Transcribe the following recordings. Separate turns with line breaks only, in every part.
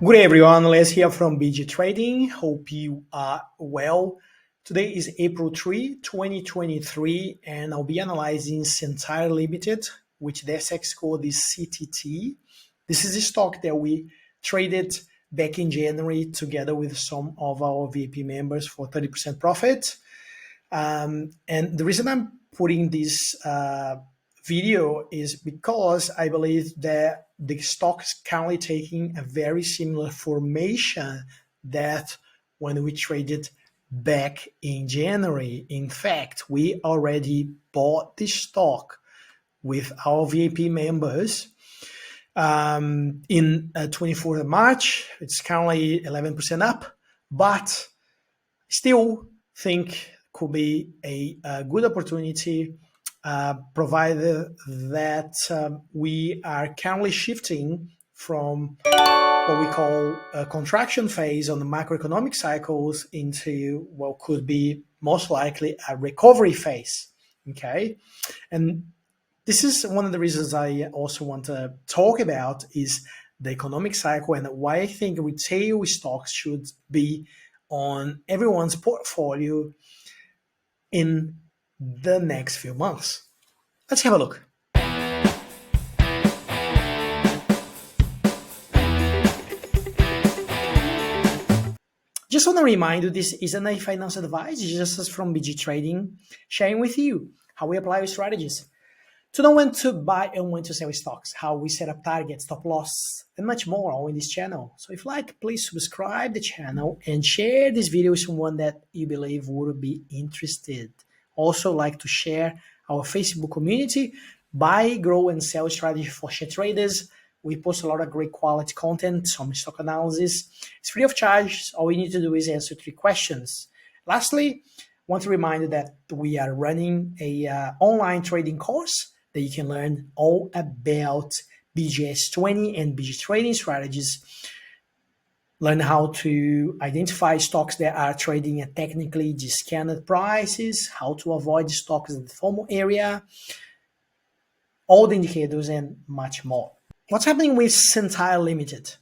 Good day, everyone. Les here from BG Trading. Hope you are well. Today is April 3, 2023, and I'll be analyzing Cettire Limited, which the SX code is CTT. This is a stock that we traded back in January together with some of our VIP members for 30% profit. And the reason I'm putting this video is because I believe that the stock is currently taking a very similar formation that when we traded back in January. In fact, we already bought this stock with our VIP members in 24th of March. It's currently 11% up, but still think could be a good opportunity provided that we are currently shifting from what we call a contraction phase on the macroeconomic cycles into what could be most likely a recovery phase. Okay, and this is one of the reasons I also want to talk about is the economic cycle and why I think retail stocks should be on everyone's portfolio in the next few months. Let's have a look. Just want to remind you, this isn't a financial advice, it's just from BG Trading, sharing with you how we apply our strategies to know when to buy and when to sell stocks, how we set up targets, stop loss, and much more all in this channel. So if you like, please subscribe the channel and share this video with someone that you believe would be interested. Also like to share our Facebook community, buy, grow, and sell strategy for share traders. We post a lot of great quality content, some stock analysis. It's free of charge. All you need to do is answer 3 questions. Lastly, I want to remind you that we are running a online trading course that you can learn all about BGS20 and BG trading strategies. Learn how to identify stocks that are trading at technically discounted prices, how to avoid stocks in the FOMO area, all the indicators, and much more. What's happening with Cettire Limited?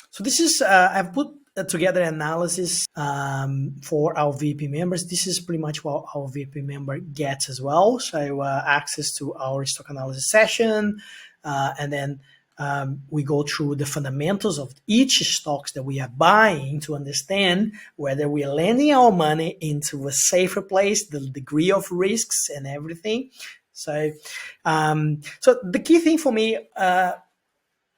So this is, I've put together an analysis for our VIP members. This is pretty much what our VIP member gets as well. So access to our stock analysis session, and then we go through the fundamentals of each stocks that we are buying to understand whether we are lending our money into a safer place, the degree of risks and everything. So, so the key thing for me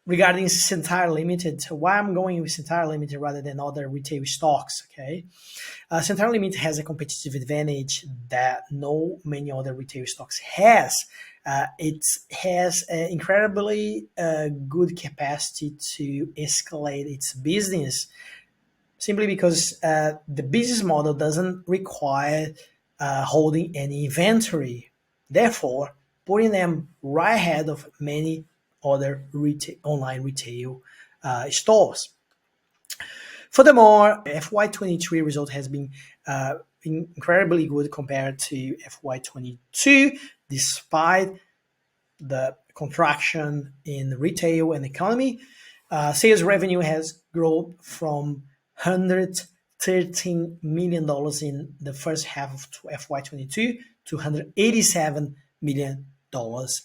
regarding Cettire Limited, why I'm going with Cettire Limited rather than other retail stocks, okay? Cettire Limited has a competitive advantage that no many other retail stocks has. It has an incredibly good capacity to escalate its business simply because the business model doesn't require holding any inventory. Therefore, putting them right ahead of many other online retail stores. Furthermore, FY23 result has been incredibly good compared to FY22, despite the contraction in retail and economy. Sales revenue has grown from $113 million in the first half of FY22 to $187 million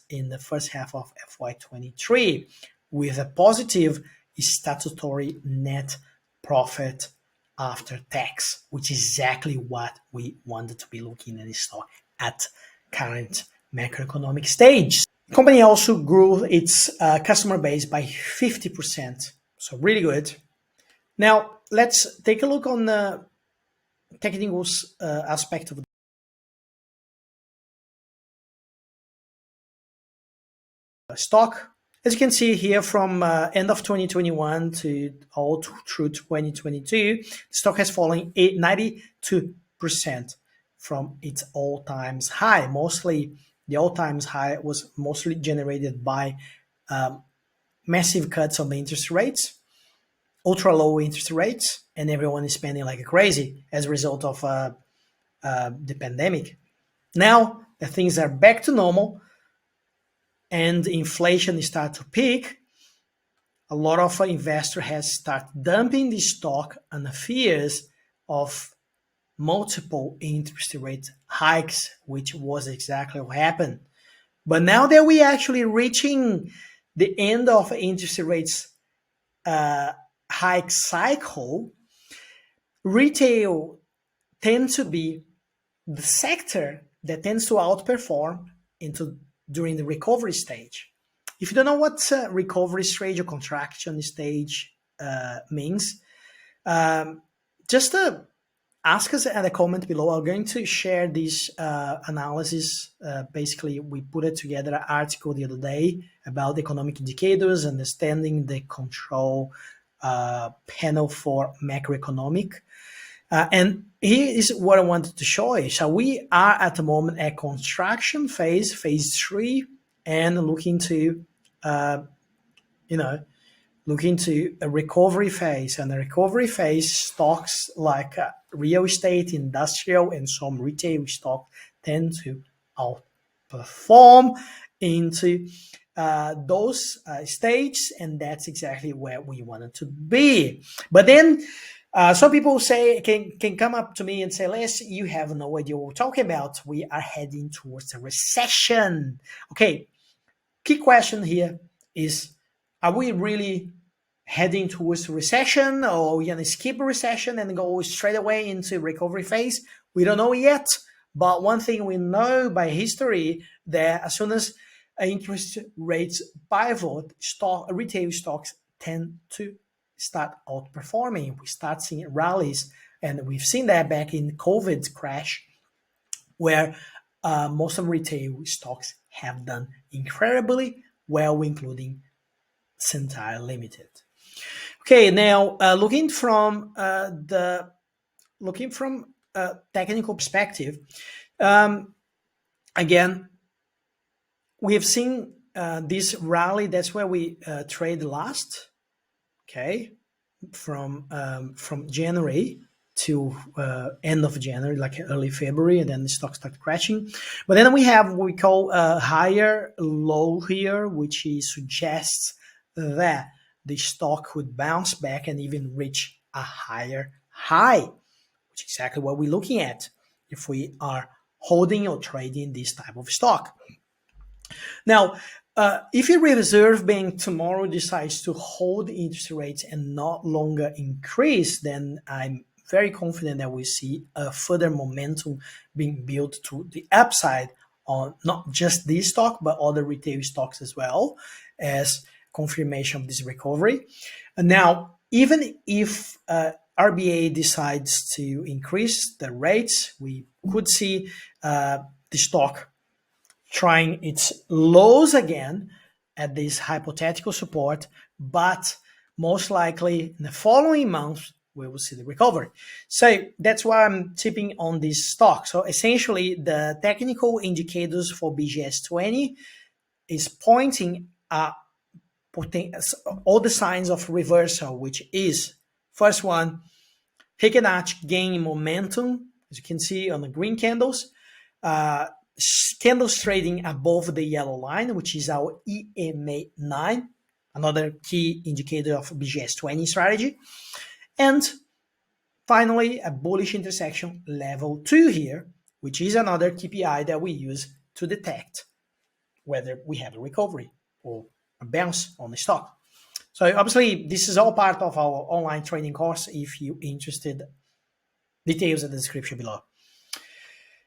in the first half of FY23, with a positive statutory net profit after tax, which is exactly what we wanted to be looking at this stock at current macroeconomic stage. The company also grew its customer base by 50%, so really good. Now, let's take a look on the technical aspect of stock. As you can see here, from end of 2021 to all through 2022, the stock has fallen 92% from its all-time high. Mostly, the all-time high was mostly generated by massive cuts on the interest rates, ultra low interest rates, and everyone is spending like crazy as a result of the pandemic. Now that things are back to normal and inflation starts to peak, a lot of investor has started dumping the stock on the fears of multiple interest rate hikes, which was exactly what happened. But now that we actually reaching the end of interest rates hike cycle, retail tends to be the sector that tends to outperform into during the recovery stage. If you don't know what recovery stage or contraction stage means, just ask us at a comment below. I'm going to share this analysis. Basically, we put it together an article the other day about economic indicators, understanding the control panel for macroeconomic. And here is what I wanted to show you. So we are at the moment at contraction phase, phase 3, and looking to, looking to a recovery phase. And the recovery phase, stocks like real estate, industrial, and some retail stock tend to outperform into those stages, and that's exactly where we wanted to be. But then some people can come up to me and say, Les, you have no idea what we're talking about. We are heading towards a recession. Okay, key question here is, are we really heading towards a recession, or are we going to skip a recession and go straight away into recovery phase? We don't know yet. But one thing we know by history, that as soon as interest rates pivot, retail stocks tend to start outperforming. We start seeing rallies, and we've seen that back in COVID crash, where most of retail stocks have done incredibly well, including Cettire Limited. Okay, now looking from technical perspective, again, we have seen this rally. That's where we trade last. Okay, from January to end of January, like early February, and then the stock started crashing. But then we have what we call a higher low here, which suggests that the stock could bounce back and even reach a higher high, which is exactly what we're looking at if we are holding or trading this type of stock. Now, if a reserve bank tomorrow decides to hold interest rates and not longer increase, then I'm very confident that we see a further momentum being built to the upside on not just this stock, but other retail stocks as well, as confirmation of this recovery. And now, even if RBA decides to increase the rates, we could see the stock trying its lows again at this hypothetical support, but most likely in the following month, we will see the recovery. So that's why I'm tipping on this stock. So essentially, the technical indicators for BGS20 is pointing at all the signs of reversal, which is, first one, Fibonacci gaining momentum, as you can see on the green candles. Candles trading above the yellow line, which is our EMA 9, another key indicator of BGS20 strategy. And finally, a bullish intersection level 2 here, which is another KPI that we use to detect whether we have a recovery or a bounce on the stock. So obviously, this is all part of our online training course. If you're interested, details in the description below.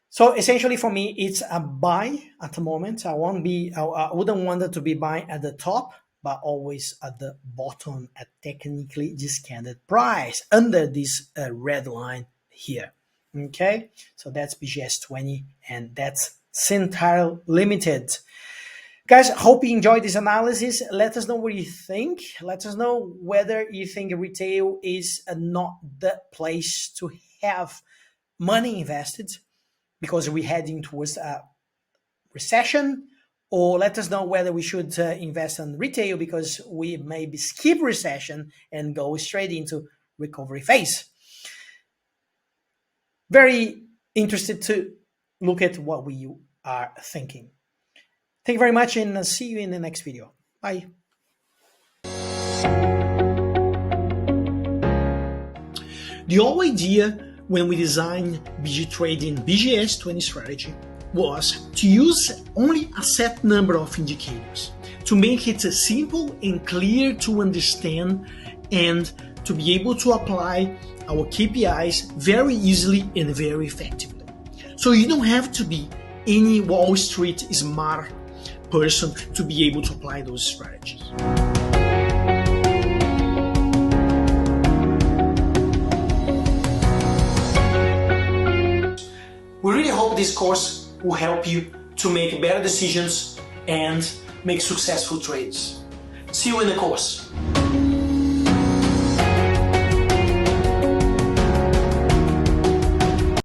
So essentially, for me, it's a buy at the moment. I wouldn't want it to be buying at the top, but always at the bottom at technically discounted price under this red line here. Okay, so that's BGS20, and that's Cettire Limited. Guys, hope you enjoyed this analysis. Let us know what you think. Let us know whether you think retail is not the place to have money invested, because we're heading towards a recession, or let us know whether we should invest in retail because we maybe skip recession and go straight into recovery phase. Very interested to look at what we are thinking. Thank you very much, and see you in the next video. Bye. The whole idea when we designed BG Trading BGS 20 strategy was to use only a set number of indicators to make it simple and clear to understand and to be able to apply our KPIs very easily and very effectively. So you don't have to be any Wall Street smart person to be able to apply those strategies. We really hope this course will help you to make better decisions and make successful trades. See you in the course.